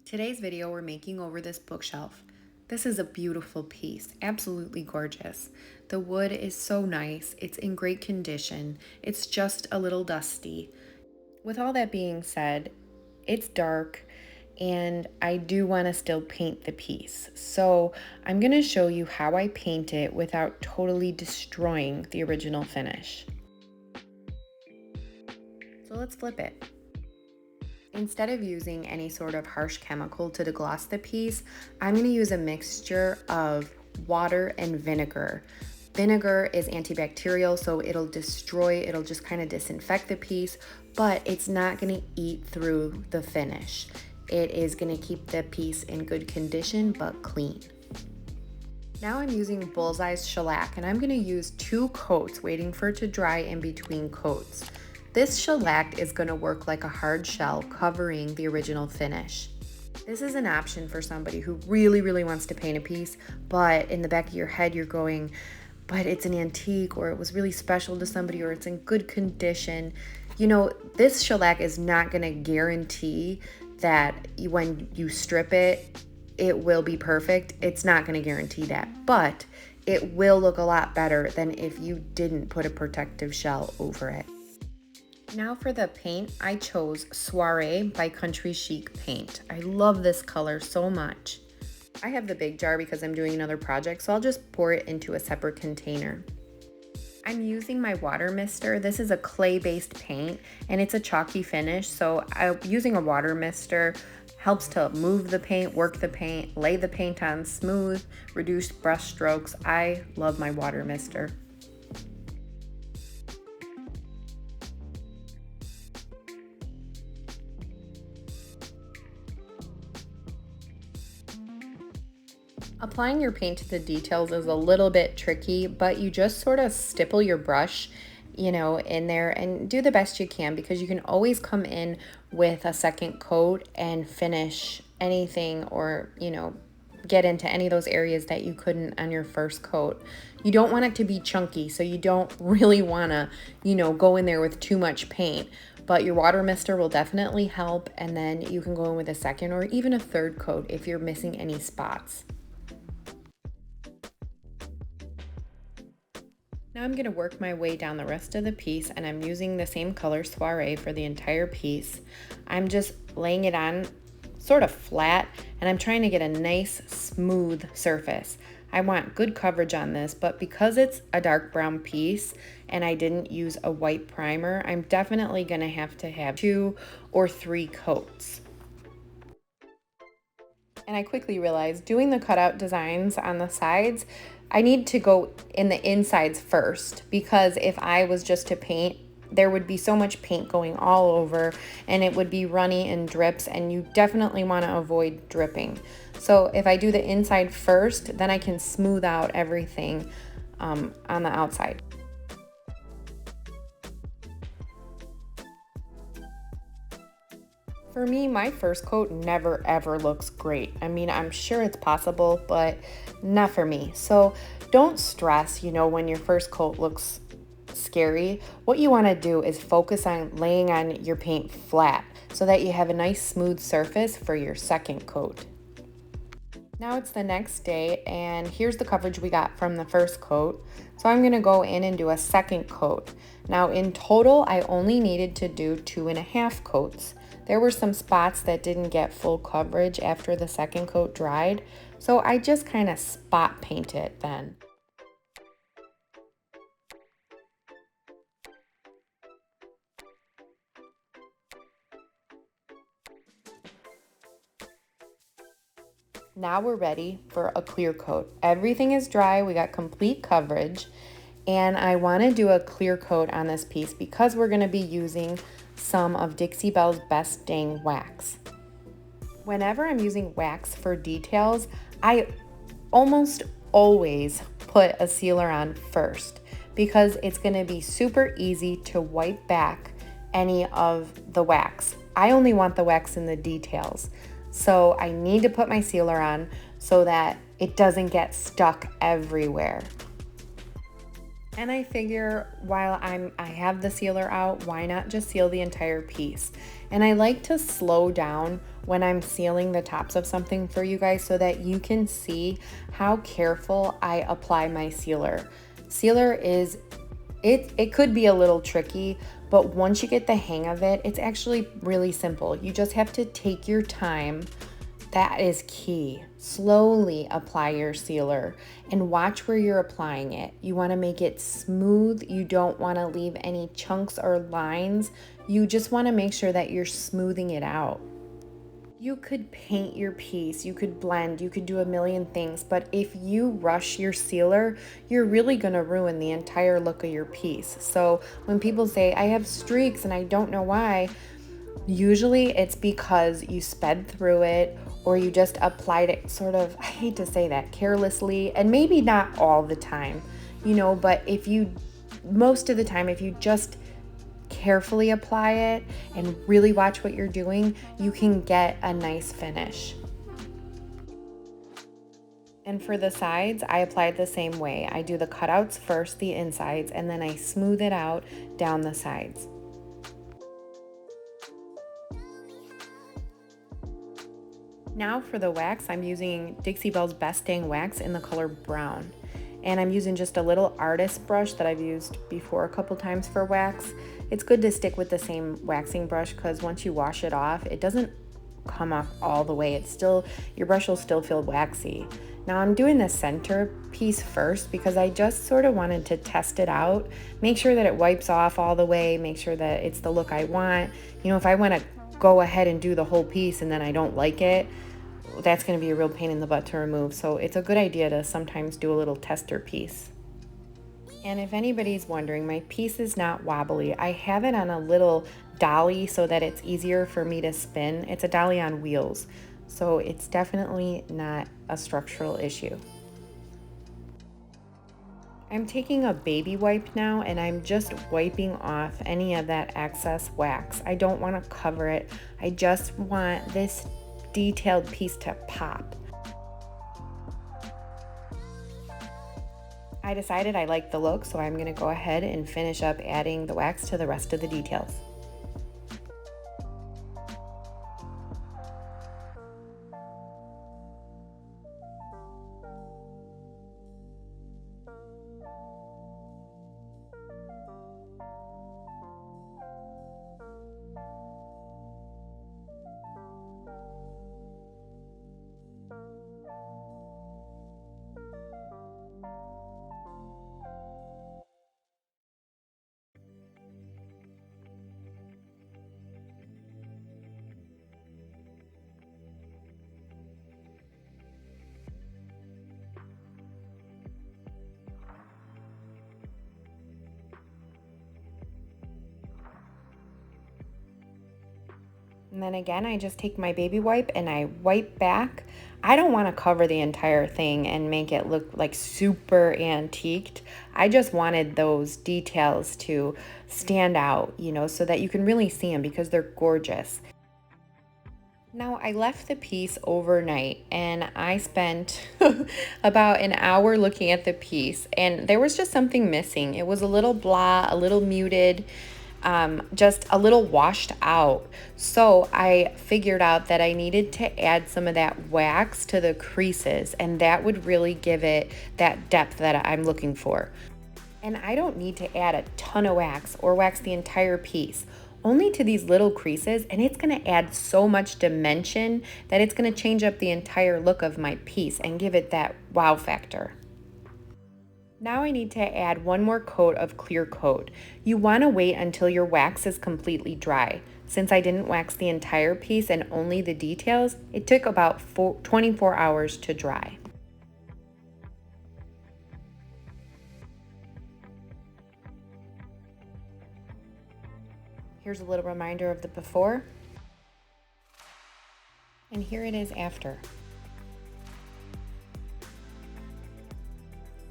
Today's video, we're making over this bookshelf. This is a beautiful piece, absolutely gorgeous. The wood is so nice, it's in great condition, it's just a little dusty. With all that being said, it's dark and I do want to still paint the piece. So I'm going to show you how I paint it without totally destroying the original finish. So let's flip it. Instead of using any sort of harsh chemical to degloss the piece, I'm going to use a mixture of water and vinegar. Vinegar is antibacterial, so it'll just kind of disinfect the piece, but it's not going to eat through the finish. It is going to keep the piece in good condition, but clean. Now I'm using Bullseye Shellac, and I'm going to use 2 coats, waiting for it to dry in between coats. This shellac is going to work like a hard shell, covering the original finish. This is an option for somebody who really wants to paint a piece, but in the back of your head you're going, but it's an antique, or it was really special to somebody, or it's in good condition. You know, this shellac is not going to guarantee that when you strip it, it will be perfect. It's not going to guarantee that, but it will look a lot better than if you didn't put a protective shell over it. Now for the paint, I chose Soiree by Country Chic Paint. I love this color so much. I have the big jar because I'm doing another project, so I'll just pour it into a separate container. I'm using my water mister. This is a clay-based paint, and it's a chalky finish, so using a water mister helps to move the paint, work the paint, lay the paint on smooth, reduce brush strokes. I love my water mister. Applying your paint to the details is a little bit tricky, but you just sort of stipple your brush, in there and do the best you can, because you can always come in with a second coat and finish anything, or, get into any of those areas that you couldn't on your first coat. You don't want it to be chunky, so you don't really want to, go in there with too much paint. But your water mister will definitely help, and then you can go in with a second or even a third coat if you're missing any spots. Now I'm going to work my way down the rest of the piece, and I'm using the same color Soiree for the entire piece. I'm just laying it on sort of flat, and I'm trying to get a nice smooth surface. I want good coverage on this, but because it's a dark brown piece and I didn't use a white primer, I'm definitely going to have 2 or 3 coats. And I quickly realized doing the cutout designs on the sides, I need to go in the insides first, because if I was just to paint, there would be so much paint going all over and it would be runny and drips, and you definitely want to avoid dripping. So if I do the inside first, then I can smooth out everything on the outside. For me, my first coat never ever looks great. I mean, I'm sure it's possible, but not for me. So don't stress, when your first coat looks scary. What you want to do is focus on laying on your paint flat so that you have a nice smooth surface for your second coat. Now it's the next day, and here's the coverage we got from the first coat. So I'm going to go in and do a second coat. Now in total, I only needed to do 2.5 coats. There were some spots that didn't get full coverage after the second coat dried, so I just kind of spot paint it then. Now we're ready for a clear coat. Everything is dry, we got complete coverage, and I want to do a clear coat on this piece because we're going to be using some of Dixie Belle's Best Dang Wax. Whenever I'm using wax for details, I almost always put a sealer on first, because it's going to be super easy to wipe back any of the wax. I only want the wax in the details, so I need to put my sealer on so that it doesn't get stuck everywhere. And I figure while I have the sealer out, why not just seal the entire piece? And I like to slow down when I'm sealing the tops of something for you guys so that you can see how careful I apply my sealer. Sealer is, it could be a little tricky, but once you get the hang of it, it's actually really simple. You just have to take your time. That is key. Slowly apply your sealer and watch where you're applying it. You want to make it smooth. You don't want to leave any chunks or lines. You just want to make sure that you're smoothing it out. You could paint your piece, you could blend, you could do a million things, but if you rush your sealer, you're really going to ruin the entire look of your piece. So when people say, I have streaks and I don't know why, usually it's because you sped through it or you just applied it sort of, I hate to say that, carelessly, and maybe not all the time, but most of the time, if you just carefully apply it and really watch what you're doing, you can get a nice finish. And for the sides, I apply it the same way. I do the cutouts first, the insides, and then I smooth it out down the sides. Now for the wax, I'm using Dixie Belle's Best Dang Wax in the color brown. And I'm using just a little artist brush that I've used before a couple times for wax. It's good to stick with the same waxing brush because once you wash it off, it doesn't come off all the way. Your brush will still feel waxy. Now I'm doing the center piece first because I just sort of wanted to test it out, make sure that it wipes off all the way, make sure that it's the look I want. If I want to go ahead and do the whole piece and then I don't like it, that's going to be a real pain in the butt to remove. So it's a good idea to sometimes do a little tester piece. And if anybody's wondering, my piece is not wobbly. I have it on a little dolly so that it's easier for me to spin. It's a dolly on wheels, so it's definitely not a structural issue. I'm taking a baby wipe now and I'm just wiping off any of that excess wax. I don't want to cover it. I just want this detailed piece to pop. I decided I like the look, so I'm going to go ahead and finish up adding the wax to the rest of the details. And then again, I just take my baby wipe and I wipe back. I don't want to cover the entire thing and make it look like super antiqued. I just wanted those details to stand out, so that you can really see them because they're gorgeous. Now I left the piece overnight and I spent about an hour looking at the piece and there was just something missing. It was a little blah, a little muted, just a little washed out. So I figured out that I needed to add some of that wax to the creases and that would really give it that depth that I'm looking for. And I don't need to add a ton of wax or wax the entire piece, only to these little creases, and it's going to add so much dimension that it's going to change up the entire look of my piece and give it that wow factor. Now I need to add one more coat of clear coat. You want to wait until your wax is completely dry. Since I didn't wax the entire piece and only the details, it took about 24 hours to dry. Here's a little reminder of the before, and here it is after.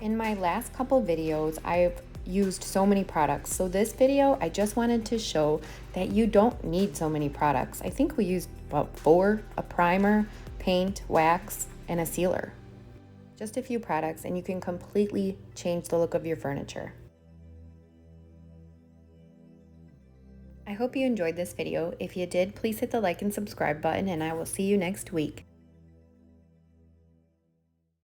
In my last couple videos, I've used so many products. So this video, I just wanted to show that you don't need so many products. I think we used about 4, a primer, paint, wax, and a sealer. Just a few products and you can completely change the look of your furniture. I hope you enjoyed this video. If you did, please hit the like and subscribe button, and I will see you next week.